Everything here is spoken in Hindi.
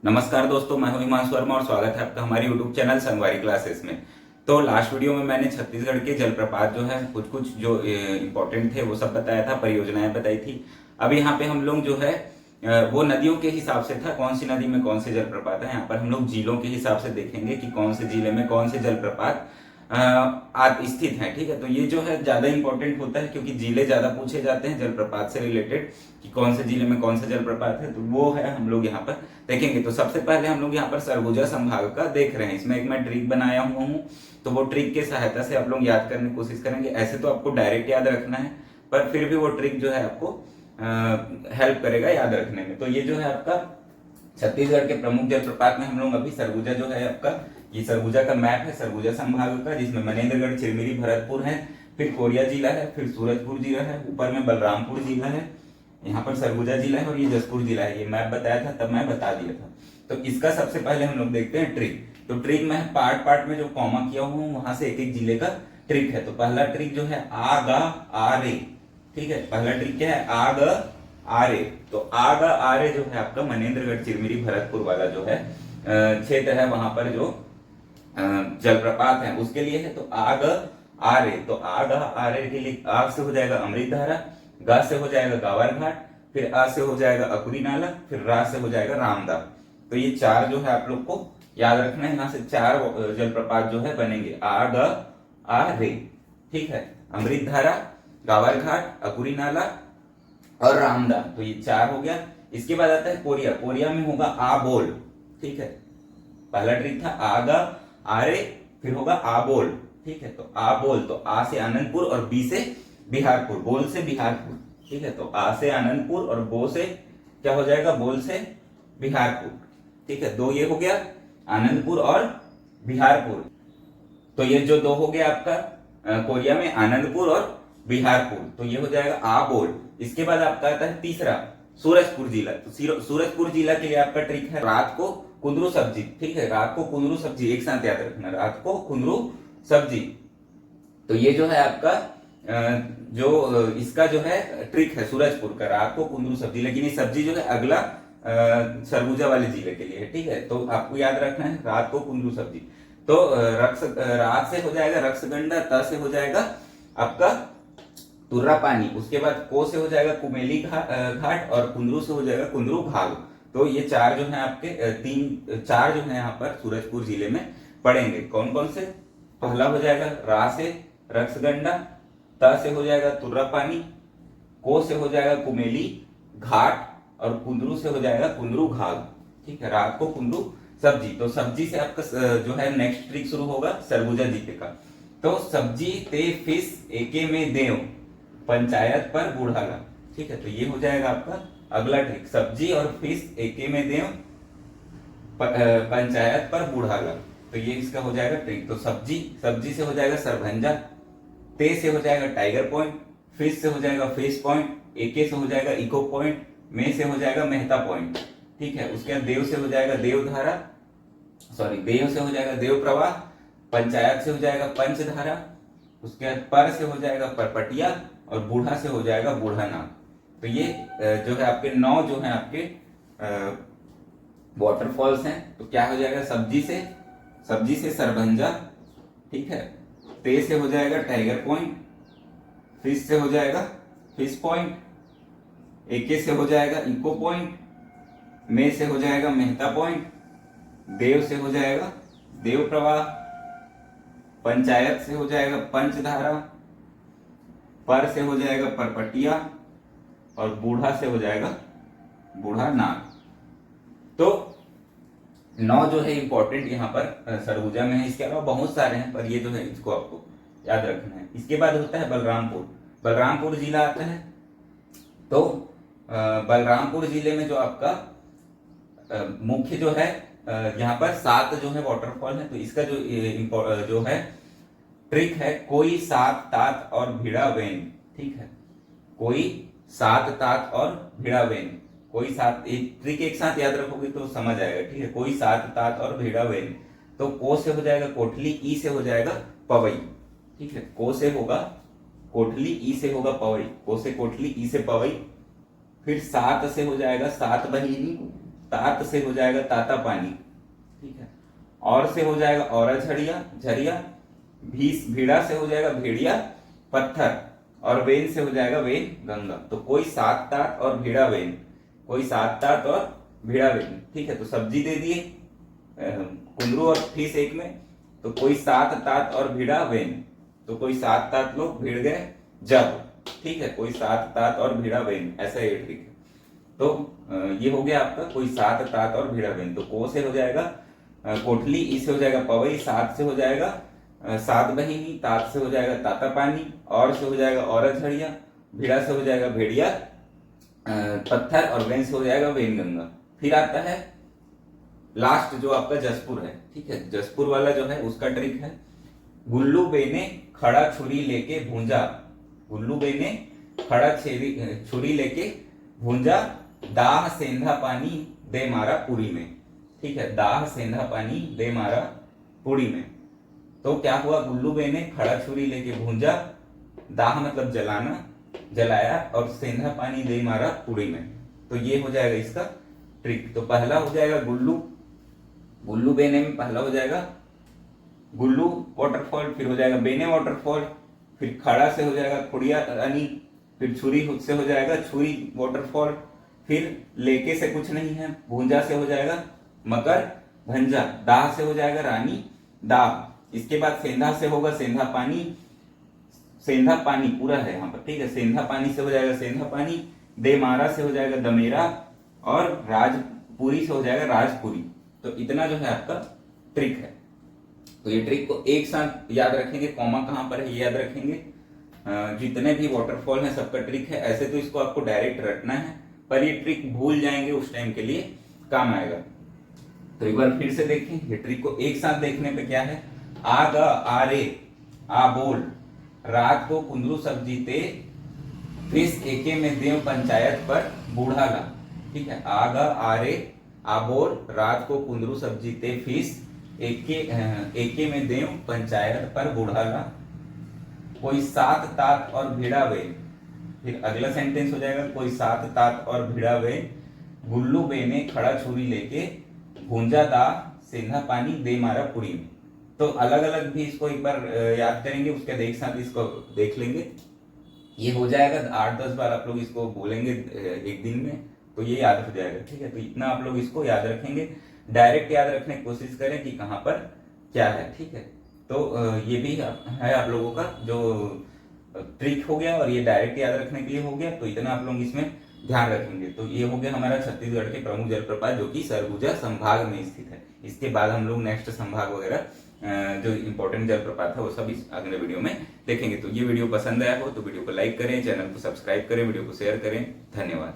नमस्कार दोस्तों, मैं हूं हिमांशु वर्मा और स्वागत है आपका हमारी यूट्यूब चैनल संगवारी क्लासेस में। तो लास्ट वीडियो में मैंने छत्तीसगढ़ के जलप्रपात जो है कुछ कुछ जो इम्पोर्टेंट थे वो सब बताया था, परियोजनाएं बताई थी। अब यहाँ पे हम लोग जो है वो नदियों के हिसाब से था, कौन सी नदी में कौन से जलप्रपात है। यहाँ पर हम लोग झीलों के हिसाब से देखेंगे कि कौन से जिले में कौन से जलप्रपात स्थित है। ठीक है, तो ये जो है ज्यादा इंपॉर्टेंट होता है क्योंकि जिले ज्यादा पूछे जाते हैं जलप्रपात से रिलेटेड कि कौन से जिले में कौन सा जलप्रपात है, तो वो है हम लोग यहाँ पर देखेंगे। तो सबसे पहले हम लोग यहाँ पर सरगुजा संभाग का देख रहे हैं। इसमें एक मैं ट्रिक बनाया हुआ हूँ, तो वो ट्रिक के सहायता से आप लोग याद करने की कोशिश करेंगे। ऐसे तो आपको डायरेक्ट याद रखना है, पर फिर भी वो ट्रिक जो है आपको हेल्प करेगा याद रखने में। तो ये जो है आपका छत्तीसगढ़ के प्रमुख जलप्रपात में हम लोग अभी सरगुजा जो है आपका, ये सरगुजा का मैप है सरगुजा संभाग का, जिसमें मनेन्द्रगढ़, चिरमिरी, भरतपुर है, फिर कोरिया जिला है, फिर सूरजपुर जिला है, ऊपर में बलरामपुर जिला है, यहाँ पर सरगुजा जिला है और ये जसपुर जिला है। ये मैप बताया था, तब मैं बता दिया था। तो इसका सबसे पहले हम लोग देखते हैं ट्रिक। तो ट्रिक में पार्ट पार्ट में जो कॉमा किया हुआ हूँ वहां से एक एक जिले का ट्रिक है। तो पहला ट्रिक जो है आ गा आ रे। ठीक है, पहला ट्रिक क्या है? आ ग आ रे। तो आ ग आ रे जो है आपका मनेन्द्रगढ़, चिरमिरी, भरतपुर वाला जो है क्षेत्र है, वहां पर जो जलप्रपात है उसके लिए है। तो आ ग आ रे, तो आ ग आ रे के लिए आ से हो जाएगा अमृत धारा, गा से हो जाएगा गावर घाट, फिर आ से हो जाएगा अकुरी नाला, फिर रा से हो जाएगा रामदा। तो ये चार जो है आप लोग को याद रखना है। यहाँ से चार जलप्रपात जो है बनेंगे, आ ग आ रे। ठीक है, अमृत धारा, गावर घाट, अकुरी नाला और रामदा। तो ये चार हो गया। इसके बाद आता है कोरिया। कोरिया में होगा आ बोल। ठीक है, पहला ट्रिक था आ गा आ रे, फिर होगा आ बोल। ठीक है, तो आ बोल, तो आ से आनंदपुर और बी से बिहारपुर, बोल से बिहारपुर। ठीक है, तो आ से आनंदपुर और बो से क्या हो जाएगा? बोल से बिहारपुर। ठीक है, दो ये हो गया आनंदपुर और बिहारपुर। तो ये जो दो हो गया आपका कोरिया में आनंदपुर और बिहारपुर, तो ये हो जाएगा आ बोल। इसके बाद आपका आता है तीसरा सूरजपुर जिला। तो सूरजपुर जिला के लिए आपका ट्रिक है रात को कुंदरू सब्जी। ठीक है, रात को कुंदरू सब्जी, एक साथ याद रखना, रात को कुंदरू सब्जी। तो ये जो है आपका जो इसका जो है ट्रिक है सूरजपुर का, रात को कुंदरू सब्जी। लेकिन ये सब्जी जो है अगला सरगुजा वाले जिले के लिए है। ठीक है, तो आपको याद रखना है रात को कुंदरू सब्जी। तो रात से हो जाएगा रक्सगंडा, त से हो जाएगा आपका तुर्रा पानी, उसके बाद को से हो जाएगा कुमेली घाट और कुंदरू से हो जाएगा कुंदरू घाघ। तो ये चार जो है आपके चार जो है यहाँ पर सूरजपुर जिले में पड़ेंगे। कौन कौन से? पहला हो जाएगा रा से रक्सगंडा, त से हो जाएगा तुर्रा पानी, को से हो जाएगा कुमेली घाट और कुंदरू से हो जाएगा कुंदरू घाघ। ठीक है, रात को कुंदरू सब्जी। तो सब्जी से आपका जो है नेक्स्ट ट्रिक शुरू होगा सरगुजा जिले का। तो सब्जी ते फिश एके में देव, पंचायत पर बूढ़ाला। ठीक है, तो ये हो जाएगा आपका अगला ट्रिक, सब्जी और फिश एके में देव, पंचायत पर बूढ़ाला। तो ये इसका हो जाएगा ट्रिक। तो सब्जी, सब्जी से हो जाएगा सरभंजा, ते से हो जाएगा टाइगर पॉइंट, फिश से हो जाएगा फिश पॉइंट, एके से हो जाएगा इको पॉइंट, में से हो जाएगा मेहता पॉइंट। ठीक है, उसके बाद देव से हो जाएगा देवधारा, सॉरी देव से हो जाएगा देव प्रवाह, पंचायत से हो जाएगा पंचधारा, उसके बाद पर से हो जाएगा परपटिया और बूढ़ा से हो जाएगा बूढ़ानाग। तो ये जो है आपके 9 जो है आपके वाटरफॉल्स हैं। तो क्या हो जाएगा? सब्जी से सरभंजा। ठीक है, ते से हो जाएगा टाइगर पॉइंट, फिश से हो जाएगा फिश पॉइंट, एके से हो जाएगा इको पॉइंट, में से हो जाएगा मेहता पॉइंट, देव से हो जाएगा देव प्रवाह, पंचायत से हो जाएगा पंचधारा, पर से हो जाएगा परपटिया और बूढ़ा से हो जाएगा बूढ़ा नाग। तो 9 जो है इंपॉर्टेंट यहाँ पर सरगुजा में है। इसके अलावा बहुत सारे हैं, पर ये जो है इसको आपको याद रखना है। इसके बाद होता है बलरामपुर। बलरामपुर जिला आता है। तो बलरामपुर जिले में जो आपका मुख्य जो है यहाँ पर 7 जो है वाटरफॉल है। तो इसका जो है ट्रिक है कोई सात तात और भिड़ा वेन। ठीक है, कोई सात तात और भिड़ा वेन, कोई सात, एक ट्रिक एक साथ याद रखोगे तो समझ आएगा। ठीक है, कोई सात तात और भिड़ा वेन। तो को से हो जाएगा कोठली, ई से हो जाएगा पवई। ठीक है, को से होगा कोठली, ई से होगा पवई, को से कोठली, ई से पवई। फिर सात से हो जाएगा सात बहिनी, तात से हो जाएगा ताता पानी, ठीक है। और से हो जाएगा औरा झड़िया झरिया, भीड़ा से हो जाएगा भेड़िया पत्थर, और वेन से हो जाएगा वेन गंगा। तो कोई सात तात और भीड़ा वेन, कोई सात तात और भीड़ा वेन, ठीक है। तो सब्जी दे दिए कुंदरू और फिश एक में, तो कोई सात तात और भीड़ा वेन, तो कोई सात तात लोग भिड़ गए जब, ठीक है। कोई सात तात और भीड़ा वेन, ऐसा ये ट्रिक है। तो ये हो गया आपका कोई सात तात और भीड़ा वेन। तो को से हो जाएगा कोठली, ई से हो जाएगा पवई, सात से हो जाएगा सात बहिनी, तात से हो जाएगा ताता पानी, और से हो जाएगा औरत झड़िया, भीड़ा से हो जाएगा भेड़िया पत्थर, और वेन से हो जाएगा वेन गंगा। फिर आता है लास्ट जो आपका जसपुर है, ठीक है। जसपुर वाला जो है उसका ट्रिक है गुल्लू बेने खड़ा छुरी लेके भूंजा, गुल्लू बेने खड़ा छुरी लेके भूंजा, दाह सेंधा पानी दे मारा पूरी में, ठीक है। दाह सेंधा पानी दे मारा पूरी में। तो क्या हुआ, गुल्लू बेने खड़ा छुरी लेके भूंजा, दाह मतलब जलाना, जलाया, और सेंधा पानी दे मारा पूरी में। तो ये हो जाएगा इसका ट्रिक। तो पहला हो जाएगा गुल्लू बेने में पहला हो जाएगा गुल्लू वाटरफॉल, फिर हो जाएगा बेने वाटरफॉल, फिर खड़ा से हो जाएगा खुड़िया रानी, फिर छुरी से हो जाएगा छुरी वाटरफॉल, फिर लेके से कुछ नहीं है, भूंजा से हो जाएगा मकर भंजा, दाह से हो जाएगा रानी दाह, इसके बाद सेंधा से होगा सेंधा पानी पूरा है यहाँ पर, ठीक है। सेंधा पानी से हो जाएगा सेंधा पानी, देमारा से हो जाएगा दमेरा, और राजपुरी से हो जाएगा राजपुरी। तो इतना जो है आपका ट्रिक है। तो ये ट्रिक को एक साथ याद रखेंगे, कॉमा कहां पर है ये याद रखेंगे। जितने भी वाटरफॉल है सबका ट्रिक है। ऐसे तो इसको आपको डायरेक्ट रटना है, पर ये ट्रिक भूल जाएंगे उस टाइम के लिए काम आएगा। तो एक बार फिर से देखें, ये ट्रिक को एक साथ देखने पे क्या है, आ ग आ रे आ बोल, रात को कुंदरू सब्जी ते, फिस एके में देव पंचायत पर बूढ़ा ला, ठीक है। आ ग आ रे आ बोल, रात को कुंदरू सब्जी ते, फिस एके में देव पंचायत पर बूढ़ा ला, कोई सात तात और भिड़ा वे, फिर अगला सेंटेंस हो जाएगा कोई सात तात और भिड़ा वे, गुल्लू बेने खड़ा छुरी लेके भूंजा दा सेंधा पानी दे मारा पुरी में। तो अलग अलग भी इसको एक बार याद करेंगे, उसके देख साथ इसको देख लेंगे। ये हो जाएगा 8-10 बार आप लोग इसको बोलेंगे एक दिन में, तो ये याद हो जाएगा, ठीक है। तो इतना आप लोग इसको याद रखेंगे, डायरेक्ट याद रखने की कोशिश करें कि कहाँ पर क्या है, ठीक है। तो ये भी है आप लोगों का जो ट्रिक हो गया, और ये डायरेक्ट याद रखने के लिए हो गया। तो इतना आप लोग इसमें ध्यान रखेंगे। तो ये हो गया हमारा छत्तीसगढ़ के प्रमुख जलप्रपात जो कि सरगुजा संभाग में स्थित है। इसके बाद हम लोग नेक्स्ट संभाग वगैरह जो इंपॉर्टेंट जलप्रपात है वो सब इस अगले वीडियो में देखेंगे। तो ये वीडियो पसंद आया हो तो वीडियो को लाइक करें, चैनल को सब्सक्राइब करें, वीडियो को शेयर करें। धन्यवाद।